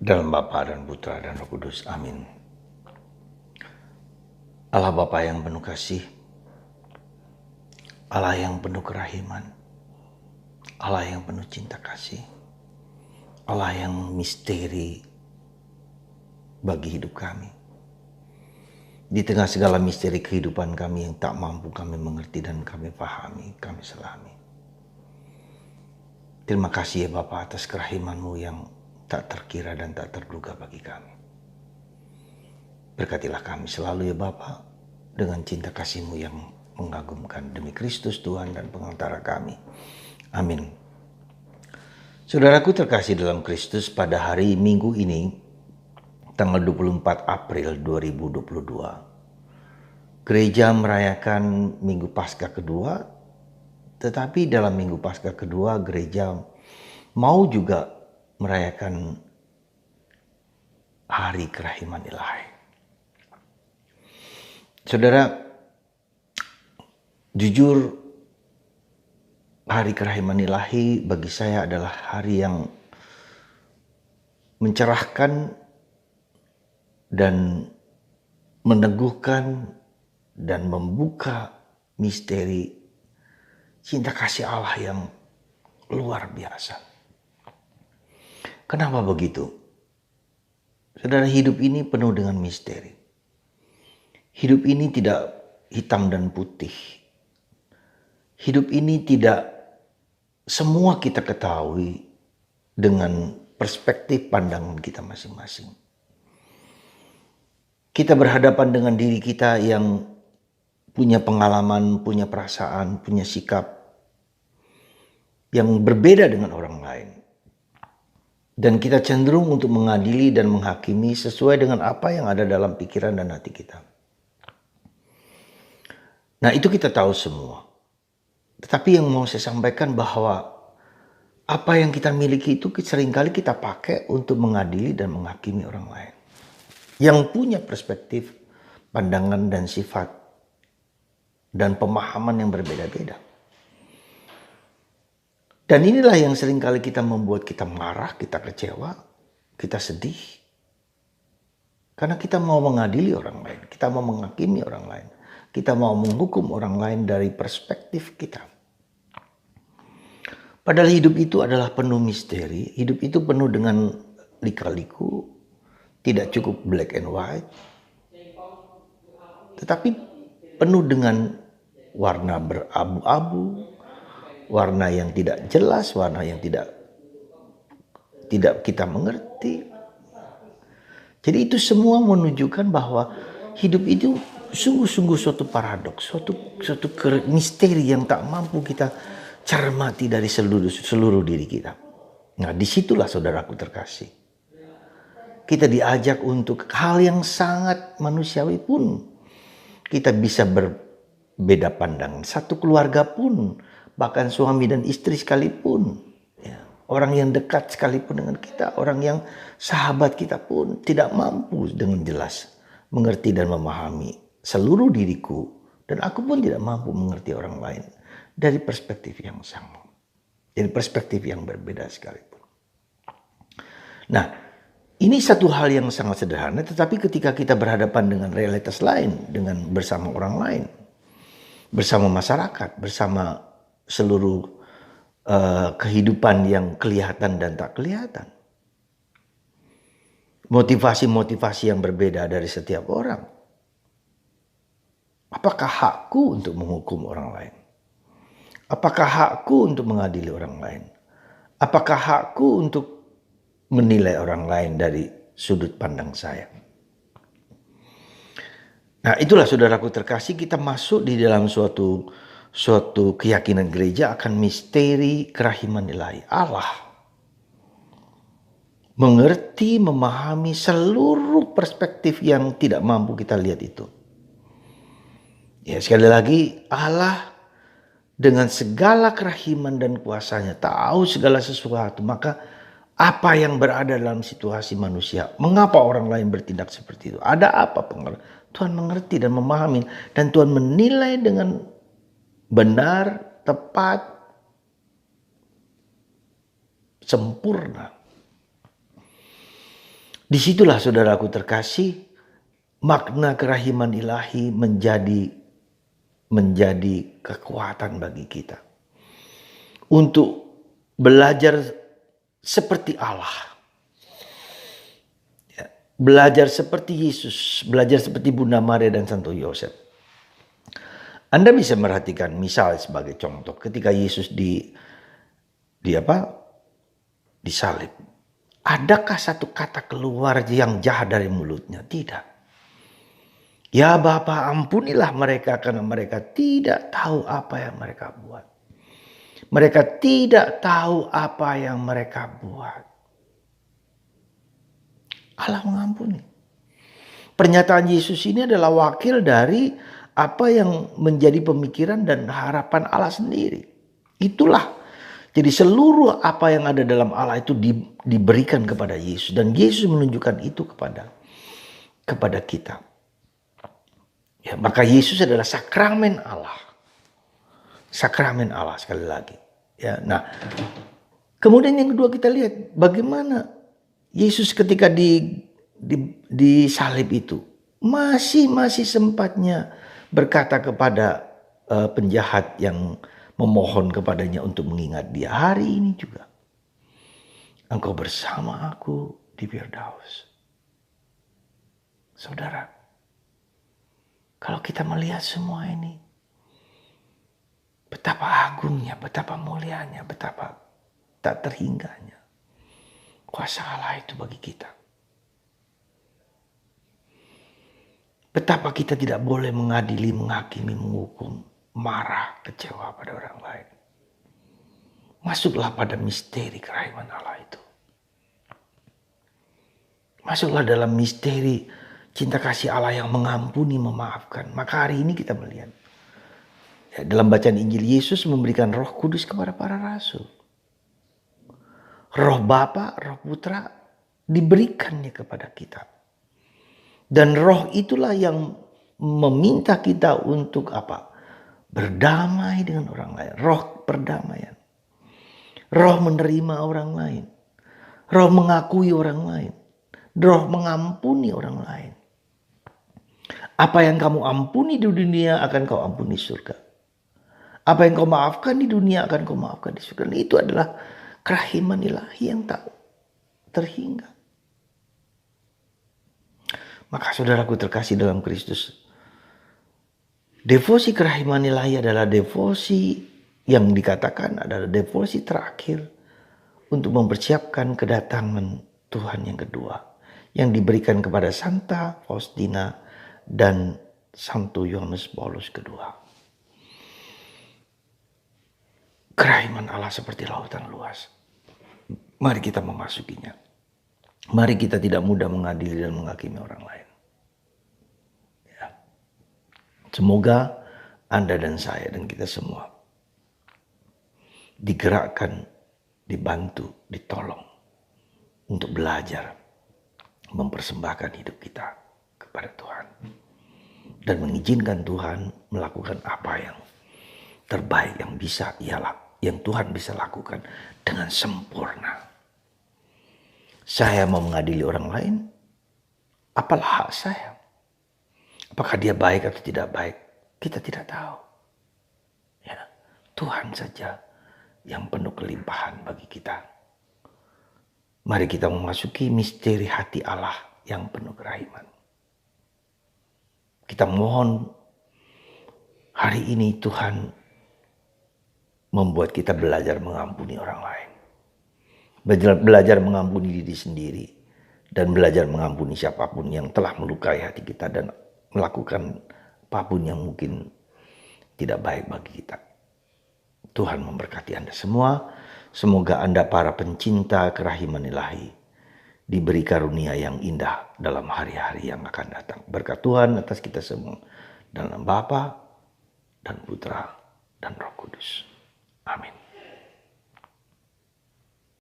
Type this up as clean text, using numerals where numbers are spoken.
Dalam Bapa dan Putra dan Roh Kudus. Amin. Allah Bapa yang penuh kasih, Allah yang penuh kerahiman, Allah yang penuh cinta kasih, Allah yang misteri bagi hidup kami. Di tengah segala misteri kehidupan kami yang tak mampu kami mengerti dan kami pahami, kami selami. Terima kasih ya Bapa atas kerahiman-Mu yang tak terkira dan tak terduga bagi kami. Berkatilah kami selalu ya Bapa dengan cinta kasih-Mu yang mengagumkan demi Kristus Tuhan dan pengantara kami. Amin. Saudaraku terkasih dalam Kristus, pada hari Minggu ini, tanggal 24 April 2022, gereja merayakan Minggu Paskah kedua. Tetapi dalam Minggu Paskah kedua, gereja mau juga merayakan Hari Kerahiman Ilahi. Saudara, jujur Hari Kerahiman Ilahi bagi saya adalah hari yang mencerahkan dan meneguhkan dan membuka misteri cinta kasih Allah yang luar biasa. Kenapa begitu? Saudara, hidup ini penuh dengan misteri. Hidup ini tidak hitam dan putih. Hidup ini tidak semua kita ketahui dengan perspektif pandangan kita masing-masing. Kita berhadapan dengan diri kita yang punya pengalaman, punya perasaan, punya sikap yang berbeda dengan orang lain. Dan kita cenderung untuk mengadili dan menghakimi sesuai dengan apa yang ada dalam pikiran dan hati kita. Nah, itu kita tahu semua. Tetapi yang mau saya sampaikan bahwa apa yang kita miliki itu seringkali kita pakai untuk mengadili dan menghakimi orang lain. Yang punya perspektif, pandangan dan sifat dan pemahaman yang berbeda-beda. Dan inilah yang seringkali kita membuat kita marah, kita kecewa, kita sedih. Karena kita mau mengadili orang lain, kita mau menghakimi orang lain. Kita mau menghukum orang lain dari perspektif kita. Padahal hidup itu adalah penuh misteri, hidup itu penuh dengan lika-liku, tidak cukup black and white. Tetapi penuh dengan warna berabu-abu, warna yang tidak jelas, warna yang tidak kita mengerti. Jadi itu semua menunjukkan bahwa hidup itu sungguh-sungguh suatu paradoks, suatu misteri yang tak mampu kita cermati dari seluruh diri kita. Nah, disitulah saudaraku terkasih, kita diajak untuk hal yang sangat manusiawi pun kita bisa berbeda pandangan. Satu keluarga pun, bahkan suami dan istri sekalipun, ya, orang yang dekat sekalipun dengan kita, orang yang sahabat kita pun tidak mampu dengan jelas mengerti dan memahami seluruh diriku, dan aku pun tidak mampu mengerti orang lain dari perspektif yang sama, dari perspektif yang berbeda sekalipun. Nah, ini satu hal yang sangat sederhana, tetapi ketika kita berhadapan dengan realitas lain, dengan bersama orang lain, bersama masyarakat, bersama seluruh kehidupan yang kelihatan dan tak kelihatan, motivasi-motivasi yang berbeda dari setiap orang, apakah hakku untuk menghukum orang lain? Apakah hakku untuk mengadili orang lain? Apakah hakku untuk menilai orang lain dari sudut pandang saya? Nah, itulah saudaraku terkasih, kita masuk di dalam suatu keyakinan gereja akan misteri kerahiman ilahi. Allah mengerti, memahami seluruh perspektif yang tidak mampu kita lihat itu. Ya, sekali lagi, Allah dengan segala kerahiman dan kuasanya tahu segala sesuatu. Maka apa yang berada dalam situasi manusia, mengapa orang lain bertindak seperti itu, ada apa pengaruh, Tuhan mengerti dan memahami, dan Tuhan menilai dengan benar, tepat, sempurna. Disitulah saudaraku terkasih, makna kerahiman ilahi menjadi kekuatan bagi kita. Untuk belajar seperti Allah. Ya, belajar seperti Yesus, belajar seperti Bunda Maria dan Santo Yosef. Anda bisa merhatikan misal sebagai contoh ketika Yesus disalib. Adakah satu kata keluar yang jahat dari mulutnya? Tidak. Ya Bapa, ampunilah mereka karena mereka tidak tahu apa yang mereka buat. Mereka tidak tahu apa yang mereka buat. Allah mengampuni. Pernyataan Yesus ini adalah wakil dari apa yang menjadi pemikiran dan harapan Allah sendiri. Itulah. Jadi seluruh apa yang ada dalam Allah itu diberikan kepada Yesus. Dan Yesus menunjukkan itu kepada kita. Ya, maka Yesus adalah sakramen Allah. Sakramen Allah sekali lagi. Ya, nah, kemudian yang kedua kita lihat bagaimana Yesus ketika disalib itu masih sempatnya berkata kepada penjahat yang memohon kepadanya untuk mengingat dia. Hari ini juga engkau bersama aku di Firdaus. Saudara, kalau kita melihat semua ini, betapa agungnya, betapa mulianya, betapa tak terhingganya kuasa Allah itu bagi kita. Betapa kita tidak boleh mengadili, menghakimi, menghukum, marah, kecewa pada orang lain. Masuklah pada misteri kerahiman Allah itu. Masuklah dalam misteri cinta kasih Allah yang mengampuni, memaafkan. Maka hari ini kita melihat. Ya, dalam bacaan Injil, Yesus memberikan Roh Kudus kepada para rasul. Roh Bapa, Roh Putra diberikannya kepada kita. Dan roh itulah yang meminta kita untuk apa? Berdamai dengan orang lain. Roh perdamaian. Roh menerima orang lain. Roh mengakui orang lain. Roh mengampuni orang lain. Apa yang kamu ampuni di dunia akan kau ampuni di surga. Apa yang kau maafkan di dunia akan kau maafkan di surga. Dan itu adalah kerahiman ilahi yang tak terhingga. Maka saudaraku terkasih dalam Kristus, devosi kerahiman ilahi adalah devosi yang dikatakan adalah devosi terakhir untuk mempersiapkan kedatangan Tuhan yang kedua yang diberikan kepada Santa Faustina dan Santo Yohanes Paulus kedua. Kerahiman Allah seperti lautan luas. Mari kita memasukinya. Mari kita tidak mudah mengadili dan menghakimi orang lain. Ya. Semoga Anda dan saya dan kita semua digerakkan, dibantu, ditolong untuk belajar mempersembahkan hidup kita kepada Tuhan. Dan mengizinkan Tuhan melakukan apa yang terbaik yang Tuhan bisa lakukan dengan sempurna. Saya mau mengadili orang lain, apalah hak saya? Apakah dia baik atau tidak baik? Kita tidak tahu. Ya, Tuhan saja yang penuh kelimpahan bagi kita. Mari kita memasuki misteri hati Allah yang penuh kerahiman. Kita mohon hari ini Tuhan membuat kita belajar mengampuni orang lain. Belajar mengampuni diri sendiri. Dan belajar mengampuni siapapun yang telah melukai hati kita dan melakukan apapun yang mungkin tidak baik bagi kita. Tuhan memberkati Anda semua. Semoga Anda para pencinta kerahiman ilahi diberi karunia yang indah dalam hari-hari yang akan datang. Berkat Tuhan atas kita semua. Dalam Bapa dan Putra dan Roh Kudus. Amin.